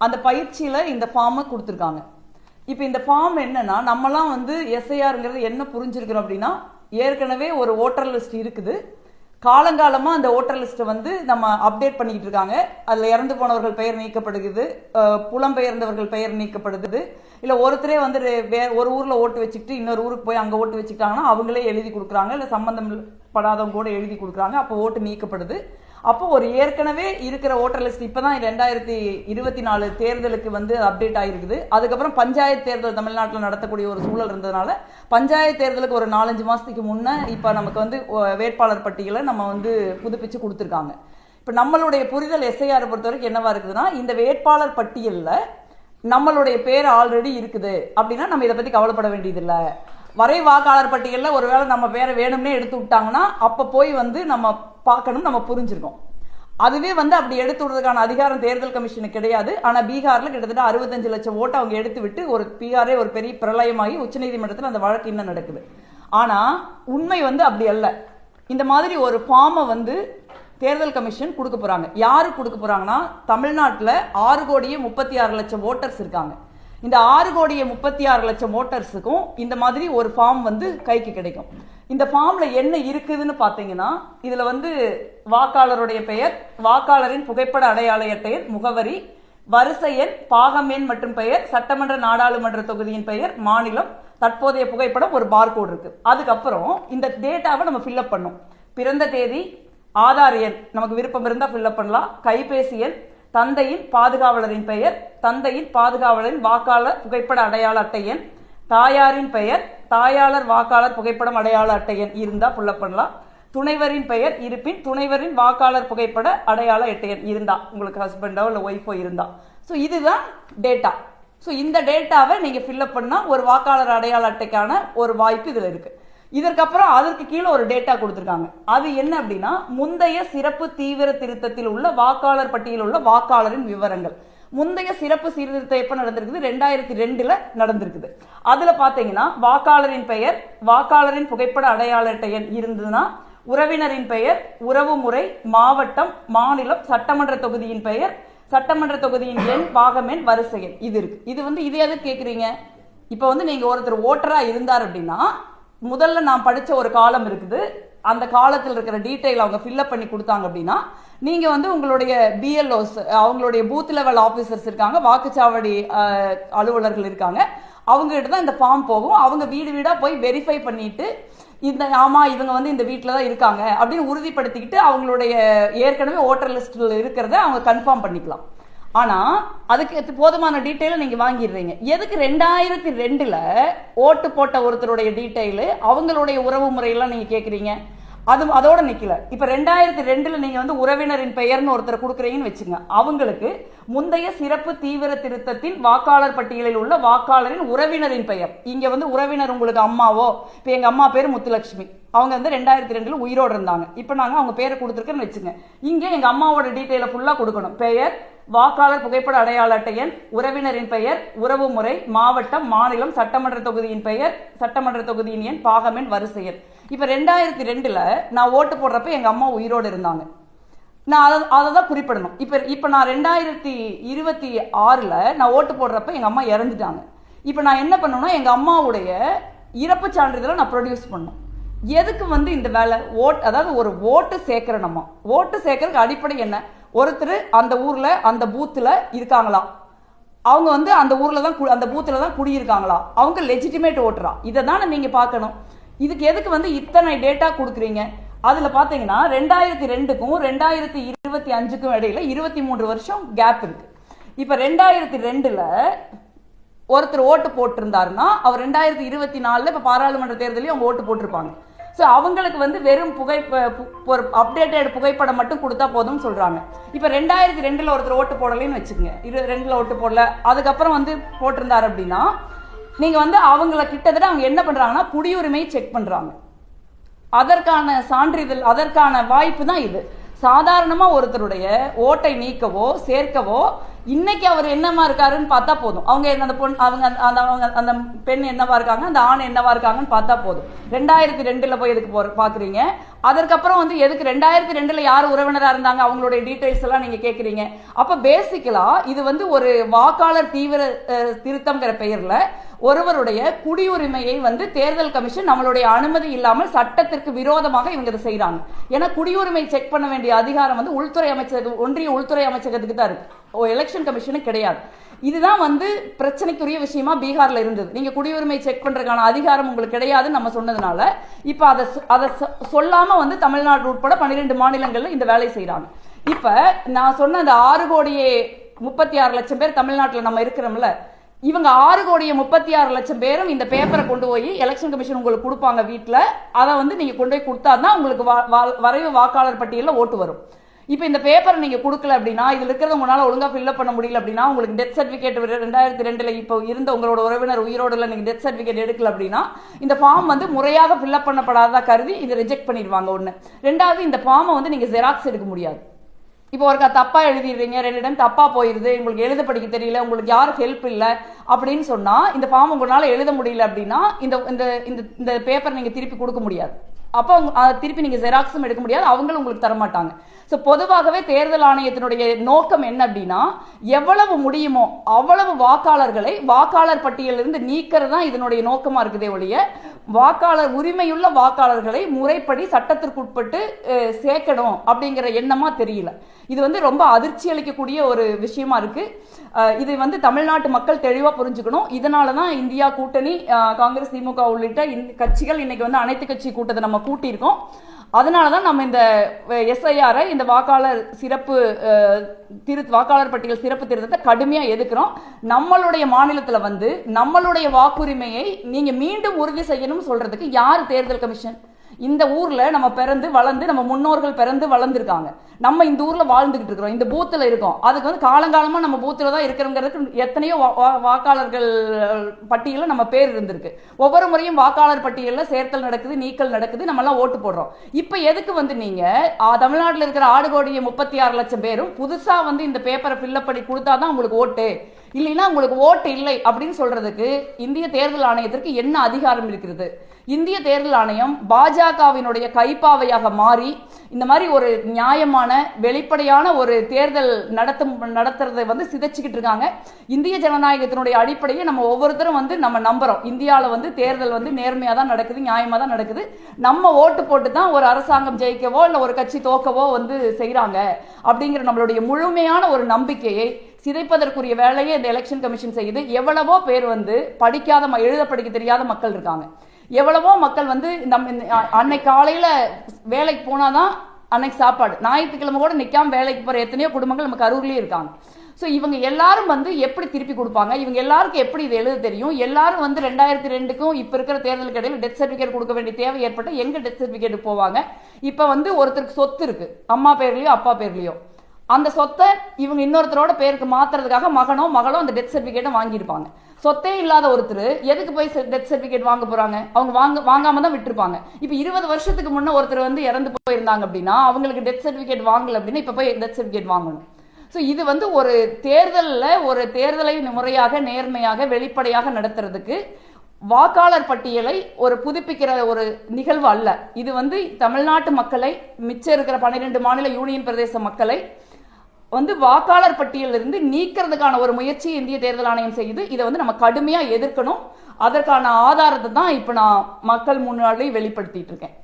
அந்த பயிற்சியில் இந்த ஃபார்மை கொடுத்துருக்காங்க. இப்போ இந்த ஃபார்ம் என்னன்னா, நம்மலாம் வந்து எஸ்ஐஆருங்கிறது என்ன புரிஞ்சிருக்கிறோம் அப்படின்னா, ஏற்கனவே ஒரு ஓட்டர் லிஸ்ட் இருக்குது. காலங்காலமாக அந்த ஓட்டர் லிஸ்ட்டை வந்து நம்ம அப்டேட் பண்ணிக்கிட்டு இருக்காங்க. அதில் இறந்து போனவர்கள் பெயர் நீக்கப்படுகிறது, புலம்பெயர்ந்தவர்கள் பெயர் நீக்கப்படுது. இல்லை ஒருத்தரே வந்து ஒரு ஊரில் ஓட்டு வச்சுக்கிட்டு இன்னொரு ஊருக்கு போய் அங்கே ஓட்டு வச்சுக்கிட்டாங்கன்னா அவங்களே எழுதி கொடுக்குறாங்க, இல்லை சம்பந்தம் படாதவங்க கூட எழுதி கொடுக்குறாங்க, அப்போ ஓட்டு நீக்கப்படுது. அப்போ ஒரு ஏற்கனவே இருக்கிற ஓட்டர் லிஸ்ட் இப்போ தான் 2024 தேர்தலுக்கு வந்து அப்டேட் ஆகிருக்குது. அதுக்கப்புறம் பஞ்சாயத்து தேர்தல் தமிழ்நாட்டில் நடத்தக்கூடிய ஒரு சூழல் இருந்ததுனால பஞ்சாயத்து தேர்தலுக்கு ஒரு 4-5 மாதத்துக்கு முன்னே இப்போ நமக்கு வந்து வேட்பாளர் பட்டியலை நம்ம வந்து புதுப்பிச்சு கொடுத்துருக்காங்க. இப்போ நம்மளுடைய புரிதல் எஸ்ஐஆரை பொறுத்த வரைக்கும் என்னவா இருக்குதுன்னா, இந்த வேட்பாளர் பட்டியலில் நம்மளுடைய பேர் ஆல்ரெடி இருக்குது அப்படின்னா நம்ம இதை பற்றி கவலைப்பட வேண்டியதில்லை. வரை வாக்காளர் பட்டியலில் ஒருவேளை நம்ம பேரை வேணும்னே எடுத்து விட்டாங்கன்னா அப்போ போய் வந்து நம்ம பார்க்கணும், நம்ம புரிஞ்சிருக்கோம். அதுவே வந்து அப்படி எடுத்து விடுறதுக்கான அதிகாரம் தேர்தல் கமிஷனுக்கு கிடையாது. ஆனால் பீகாரில் கிட்டத்தட்ட 65 லட்சம் ஓட்டை அவங்க எடுத்து விட்டு ஒரு பீகாரே ஒரு பெரிய பிரளயமாகி உச்சநீதிமன்றத்தில் அந்த வழக்கு இன்னும் நடக்குது. ஆனால் உண்மை வந்து அப்படி அல்ல. இந்த மாதிரி ஒரு ஃபார்மை வந்து தேர்தல் கமிஷன் கொடுக்க போறாங்க. யாருக்கு கொடுக்க போறாங்கன்னா, தமிழ்நாட்டில் 6,36,00,000 ஓட்டர்ஸ் இருக்காங்க. இந்த 6,36,00,000 ஓட்டர்ஸுக்கும் இந்த மாதிரி ஒரு ஃபார்ம் வந்து கைக்கு கிடைக்கும். இந்த ஃபார்ம்ல என்ன இருக்குதுன்னு பார்த்தீங்கன்னா, இதுல வந்து வாக்காளருடைய பெயர், வாக்காளரின் புகைப்பட அடையாள அட்டை எண், முகவரி, வரிசை எண், பாகம் எண் மற்றும் பெயர், சட்டமன்ற நாடாளுமன்ற தொகுதியின் பெயர், மாநிலம், தற்போதைய புகைப்படம், ஒரு பார்கோட் இருக்கு. அதுக்கப்புறம் இந்த டேட்டாவை நம்ம ஃபில்அப் பண்ணும். பிறந்த தேதி, ஆதார் எண் நமக்கு விருப்பம் இருந்தால் ஃபில்அப் பண்ணலாம், கைபேசி எண், தந்தையின் பாதுகாவலரின் பெயர், தந்தையின் பாதுகாவலரின் வாக்காளர் புகைப்பட அடையாள அட்டை எண், தாயாரின் பெயர், தாயாளர் வாக்காளர் புகைப்படம் அடையாள அட்டை எண் இருந்தால் ஃபில்அப் பண்ணலாம், துணைவரின் பெயர் இருப்பின் துணைவரின் வாக்காளர் புகைப்பட அடையாள அட்டை எண் இருந்தா, உங்களுக்கு ஹஸ்பண்டோ இல்லை ஒய்ஃபோ இருந்தா. ஸோ இதுதான் டேட்டா. ஸோ இந்த டேட்டாவை நீங்கள் ஃபில்அப் பண்ணால் ஒரு வாக்காளர் அடையாள அட்டைக்கான ஒரு வாய்ப்பு இதில் இருக்குது. இதற்கப்புறம் அதற்கு கீழே ஒரு டேட்டா கொடுத்துருக்காங்க. அது என்ன அப்படின்னா, முந்தைய சிறப்பு தீவிர திருத்தத்தில் உள்ள வாக்காளர் பட்டியலில் உள்ள வாக்காளரின் விவரங்கள். முந்தைய சிறப்பு சீர்திருத்தம் எப்போ நடந்திருக்குது? 2002 நடந்திருக்குது. அதில் பார்த்தீங்கன்னா வாக்காளரின் பெயர், வாக்காளரின் புகைப்பட அடையாள அட்டை எண் இருந்ததுன்னா, உறவினரின் பெயர், உறவு முறை, மாவட்டம், மாநிலம், சட்டமன்ற தொகுதியின் பெயர், சட்டமன்ற தொகுதியின் எண், பாகம் எண், வரிசை எண் இது இருக்கு. இது வந்து இது எது கேட்குறீங்க? இப்போ வந்து நீங்கள் ஒருத்தர் ஓட்டராக இருந்தார் அப்படின்னா, முதல்ல நான் படித்த ஒரு காலம் இருக்குது, அந்த காலத்தில் இருக்கிற டீட்டெயில் அவங்க ஃபில்அப் பண்ணி கொடுத்தாங்க அப்படின்னா, நீங்கள் வந்து உங்களுடைய பிஎல்ஓஸ், அவங்களுடைய பூத் லெவல் ஆஃபீஸர்ஸ் இருக்காங்க, வாக்குச்சாவடி அலுவலர்கள் இருக்காங்க, அவங்ககிட்ட தான் இந்த ஃபார்ம் போகும். அவங்க வீடு வீடாக போய் வெரிஃபை பண்ணிட்டு, இந்த ஆமாம் இவங்க வந்து இந்த வீட்டில் தான் இருக்காங்க அப்படின்னு உறுதிப்படுத்திக்கிட்டு அவங்களுடைய ஏற்கனவே ஓட்டர் லிஸ்ட்டில் இருக்கிறத அவங்க கன்ஃபார்ம் பண்ணிக்கலாம். ஆனால் அதுக்கு போதுமான டீட்டெயிலை நீங்கள் வாங்கிடுறீங்க. எதுக்கு 2002 ஓட்டு போட்ட ஒருத்தருடைய டீட்டெயிலு, அவங்களுடைய உறவு முறையெல்லாம் நீங்கள் கேட்குறீங்க? அதோட நிற்கல. இப்போ 2002 நீங்கள் வந்து உறவினரின் பெயர்னு ஒருத்தர் கொடுக்குறீங்கன்னு வச்சுங்க, அவங்களுக்கு முந்தைய சிறப்பு தீவிர திருத்தத்தில் வாக்காளர் பட்டியலில் உள்ள வாக்காளரின் உறவினரின் பெயர், இங்கே வந்து உறவினர் உங்களுக்கு அம்மாவோ, இப்போ எங்கள் அம்மா பேர் முத்துலட்சுமி, அவங்க வந்து 2002 உயிரோடு இருந்தாங்க, இப்போ நாங்கள் அவங்க பேரை கொடுத்துருக்கேன்னு வச்சுங்க, இங்கே எங்கள் அம்மாவோட டீட்டெயிலை ஃபுல்லாக கொடுக்கணும். பெயர், வாக்காளர் புகைப்பட அடையாள அட்டை எண், உறவினரின் பெயர், உறவு முறை, மாவட்டம், மாநிலம், சட்டமன்ற தொகுதியின் பெயர், சட்டமன்ற தொகுதியின் எண், பாகம் எண், வரிசை எண். இப்போ 2002 நான் ஓட்டு போடுறப்ப எங்கள் அம்மா உயிரோடு இருந்தாங்க, நான் அதை தான் குறிப்பிடணும். இப்போ நான் 2026 நான் ஓட்டு போடுறப்ப எங்கள் அம்மா இறந்துட்டாங்க. இப்போ நான் என்ன பண்ணணும்னா, எங்கள் அம்மாவுடைய இறப்பு சான்றிதழை நான் ப்ரொடியூஸ் பண்ணணும். எதுக்கு வந்து இந்த வேலை? அதாவது ஒரு ஓட்டு சேர்க்கிற நம்ம ஓட்டு சேர்க்கறதுக்கு அடிப்படை என்ன? ஒருத்தர் அந்த ஊரில் அந்த பூத்தில் இருக்காங்களா, அவங்க வந்து அந்த ஊரில் தான் அந்த பூத்தில் தான் குடியிருக்காங்களா, அவங்க லெஜிட்டிமேட் ஓட்டரா, இதை தானே நீங்கள் பார்க்கணும். இதுக்கு எதுக்கு வந்து இத்தனை டேட்டா கொடுக்குறீங்க? அதில் பார்த்தீங்கன்னா 2002க்கும் 2025க்கும் இடையில 23 வருஷம் கேப் இருக்கு. இப்போ 2002 ஒருத்தர் ஓட்டு போட்டிருந்தாருன்னா அவர் 2024 இப்போ பாராளுமன்ற தேர்தலையும் அவங்க ஓட்டு போட்டிருப்பாங்க. ஸோ அவங்களுக்கு வந்து வெறும் ஒரு அப்டேட்டட் புகைப்படம் மட்டும் கொடுத்தா போதும்னு சொல்றாங்க. இப்போ 2002 ஒருத்தர் ஓட்டு போடலைன்னு வச்சுக்கோங்க, 2002 ஓட்டு போடல, அதுக்கப்புறம் வந்து போட்டிருந்தாரு அப்படின்னா, நீங்க வந்து அவங்கள கிட்டத்தட்ட அவங்க என்ன பண்றாங்கன்னா குடியுரிமை செக் பண்றாங்க. அதற்கான சான்றிதழ், அதற்கான வாய்ப்பு தான் இது. சாதாரணமா ஒருத்தருடைய ஓட்டை நீக்கவோ சேர்க்கவோ இன்னைக்கு அவர் என்னமா இருக்காருன்னு பார்த்தா போதும். அவங்க அந்த பொண்ணு அந்த பெண் என்னவா இருக்காங்க, அந்த ஆண் என்னவா இருக்காங்கன்னு பார்த்தா போதும். 2002 போய் எதுக்கு பாக்குறீங்க? அதற்கப்புறம் வந்து எதுக்கு 2002 யார் உறவினரா இருந்தாங்க அவங்களுடைய டீடைல்ஸ் எல்லாம் நீங்க கேக்குறீங்க. அப்ப பேசிக்கலா இது வந்து ஒரு வாக்காளர் தீவிர திருத்தம்ங்கிற பெயர்ல ஒருவருடைய குடியுரிமையை வந்து தேர்தல் கமிஷன் நம்மளுடைய அனுமதி இல்லாமல் சட்டத்திற்கு விரோதமாக இவங்க இதை செய்யறாங்க. ஏன்னா குடியுரிமை செக் பண்ண வேண்டிய அதிகாரம் வந்து உள்துறை அமைச்சக ஒன்றிய உள்துறை அமைச்சகத்துக்கு தான் இருக்கு, எலெக்ஷன் கமிஷனுக்கு கிடையாது. இதுதான் வந்து பிரச்சனைக்குரிய விஷயமா பீகார்ல இருந்தது. நீங்க குடியுரிமை செக் பண்றதுக்கான அதிகாரம் உங்களுக்கு கிடையாதுன்னு நம்ம சொன்னதுனால இப்ப அதை சொல்லாம வந்து தமிழ்நாடு உட்பட 12 மாநிலங்கள்ல இந்த வேலை செய்யறாங்க. இப்ப நான் சொன்ன அந்த 6,36,00,000 பேர் தமிழ்நாட்டில் நம்ம இருக்கிறோம்ல, இவங்க 6,36,00,000 பேரும் இந்த பேப்பரை கொண்டு போய் எலெக்ஷன் கமிஷன் உங்களுக்கு கொடுப்பாங்க வீட்டுல. அதை வந்து நீங்க கொண்டு போய் கொடுத்தாதான் உங்களுக்கு வரைவு வாக்காளர் பட்டியலில் ஓட்டு வரும். இப்ப இந்த பேப்பரை நீங்க கொடுக்கல அப்படின்னா, இதுல இருக்கிறத உங்களால ஒழுங்கா ஃபில் பண்ண முடியல அப்படின்னா, உங்களுக்கு டெத் சர்டிபிகேட் 2002 இப்போ இருந்த உங்களோட உறவினர் உயிரோடுல நீங்க டெத் சர்டிபிகேட் எடுக்கல அப்படின்னா இந்த ஃபார்ம் வந்து முறையாக ஃபில் பண்ணப்படாததா கருதி இதை ரிஜெக்ட் பண்ணிடுவாங்க. ஒண்ணு. ரெண்டாவது, இந்த ஃபார்மை வந்து நீங்க ஜெராக்ஸ் எடுக்க முடியாது. இப்போ ஒருக்கா தப்பா எழுதிடுறீங்க, 2 டைம் தப்பா போயிருது, உங்களுக்கு எழுத படிக்க தெரியல, உங்களுக்கு யாரும் ஹெல்ப் இல்லை அப்படின்னு சொன்னா இந்த ஃபார்ம் உங்களால எழுத முடியல அப்படின்னா இந்த பேப்பர் நீங்க திருப்பி கொடுக்க முடியாது. அப்போ திருப்பி நீங்க ஜெராக்ஸும் எடுக்க முடியாது, அவங்களும் உங்களுக்கு தரமாட்டாங்க. ஸோ பொதுவாகவே தேர்தல் ஆணையத்தினுடைய நோக்கம் என்ன அப்படின்னா, எவ்வளவு முடியுமோ அவ்வளவு வாக்காளர்களை வாக்காளர் பட்டியலிருந்து நீக்கிறது தான் இதனுடைய நோக்கமா இருக்குதே ஒழிய வாக்காளர் உரிமையுள்ள வாக்காளர்களை முறைப்படி சட்டத்திற்குட்பட்டு சேர்க்கணும் அப்படிங்கிற எண்ணமா தெரியல. இது வந்து ரொம்ப அதிர்ச்சி அளிக்கக்கூடிய ஒரு விஷயமா இருக்கு. இது வந்து தமிழ்நாட்டு மக்கள் தெளிவா புரிஞ்சுக்கணும். இதனாலதான் இந்தியா கூட்டணி காங்கிரஸ், திமுக உள்ளிட்ட கட்சிகள் இன்னைக்கு வந்து அனைத்து கட்சி கூட்டத்தை நம்ம கூட்டியிருக்கோம். அதனாலதான் நம்ம இந்த SIR இந்த வாக்காளர் வாக்காளர் பட்டியல் சிறப்பு திருத்தத்தை கடுமையா எதிர்க்கிறோம். நம்மளுடைய மாநிலத்துல வந்து நம்மளுடைய வாக்குரிமையை நீங்க மீண்டும் உறுதி செய்யணும் சொல்றதுக்கு யாரு தேர்தல் கமிஷன்? இந்த ஊர்ல நம்ம பிறந்து வளர்ந்து நம்ம முன்னோர்கள் பிறந்து வளர்ந்துருக்காங்க. நம்ம இந்த ஊர்ல வாழ்ந்துகிட்டு இருக்கிறோம், இந்த பூத்துல இருக்கோம். அதுக்கு வந்து காலங்காலமா நம்ம பூத்துல தான் இருக்கிறோங்கிறதுக்கு எத்தனையோ வாக்காளர்கள் பட்டியல நம்ம பேர் இருந்திருக்கு. ஒவ்வொரு முறையும் வாக்காளர் பட்டியல்ல சேர்த்தல் நடக்குது, நீக்கல் நடக்குது, நம்ம எல்லாம் ஓட்டு போடுறோம். இப்ப எதுக்கு வந்து நீங்க தமிழ்நாட்டில் இருக்கிற 6,36,00,000 பேரும் புதுசா வந்து இந்த பேப்பரை ஃபில்அப் பண்ணி கொடுத்தாதான் உங்களுக்கு ஓட்டு, இல்லைன்னா உங்களுக்கு ஓட்டு இல்லை அப்படின்னு சொல்றதுக்கு இந்திய தேர்தல் ஆணையத்திற்கு என்ன அதிகாரம் இருக்கிறது? இந்திய தேர்தல் ஆணையம் பாஜகவினுடைய கைப்பாவையாக மாறி இந்த மாதிரி ஒரு நியாயமான வெளிப்படையான ஒரு தேர்தல் நடத்துறதை வந்து சிதைச்சுக்கிட்டு இருக்காங்க. இந்திய ஜனநாயகத்தினுடைய அடிப்படையை நம்ம ஒவ்வொருத்தரும் வந்து நம்ம நம்புறோம். இந்தியாவில் வந்து தேர்தல் வந்து நேர்மையா தான் நடக்குது, நியாயமா தான் நடக்குது. நம்ம ஓட்டு போட்டு தான் ஒரு அரசாங்கம் ஜெயிக்கவோ இல்லை ஒரு கட்சி தோக்கவோ வந்து செய்யறாங்க அப்படிங்கிற நம்மளுடைய முழுமையான ஒரு நம்பிக்கையை சிதைப்பதற்குரிய வேலையை இந்த எலெக்ஷன் கமிஷன் செய்யுது. எவ்வளவோ பேர் வந்து படிக்காத எழுத படிக்க தெரியாத மக்கள் இருக்காங்க. எவ்வளவோ மக்கள் வந்து அன்னைக்கு காலையில வேலைக்கு போனாதான் அன்னைக்கு சாப்பாடு, ஞாயிற்றுக்கிழமை கூட நிக்காம வேலைக்கு போற எத்தனையோ குடும்பங்கள் நமக்கு அரூர்லயே இருக்காங்க. ஸோ இவங்க எல்லாரும் வந்து எப்படி திருப்பி கொடுப்பாங்க? இவங்க எல்லாருக்கும் எப்படி இது எழுத தெரியும்? எல்லாரும் வந்து 2002க்கும் இப்ப இருக்கிற தேர்தலுக்கு இடையில டெத் சர்டிபிகேட் கொடுக்க வேண்டிய தேவை ஏற்பட்ட எங்க டெத் சர்டிபிகேட் போவாங்க? இப்ப வந்து ஒருத்தருக்கு சொத்து இருக்கு, அம்மா பேர்லயோ அப்பா பேர்லயோ, அந்த சொத்தை இவங்க இன்னொருத்தரோட பேருக்கு மாத்துறதுக்காக மகனோ மகளோ அந்த டெத் சர்டிபிகேட்டை வாங்கியிருப்பாங்க. சொத்தே இல்லாத ஒருத்தர் எதுக்கு போய் டெத் சர்டிபிகேட் வாங்க போறாங்க? அவங்க வாங்காம தான் விட்டுருப்பாங்க. இப்ப 20 வருஷத்துக்கு முன்ன ஒருத்தர் வந்து இறந்து போயிருந்தாங்க அப்படின்னா அவங்களுக்கு டெத் சர்டிபிகேட் வாங்கல அப்படின்னா இப்ப போய் டெத் சர்டிபிகேட் வாங்கணும். ஸோ இது வந்து ஒரு தேர்தலை முறையாக நேர்மையாக வெளிப்படையாக நடத்துறதுக்கு வாக்காளர் பட்டியலை ஒரு புதுப்பிக்கிற ஒரு நிகழ்வு அல்ல. இது வந்து தமிழ்நாட்டு மக்களை, மிச்சம் இருக்கிற 12 மாநில யூனியன் பிரதேச மக்களை வந்து வாக்காளர் பட்டியலில் இருந்து நீக்கிறதுக்கான ஒரு முயற்சி இந்திய தேர்தல் ஆணையம் செய்யுது. இதை வந்து நம்ம கடுமையா எதிர்க்கணும். அதற்கான ஆதாரத்தை தான் இப்ப நான் மக்கள் முன்னாடி வெளிப்படுத்திட்டு இருக்கேன்.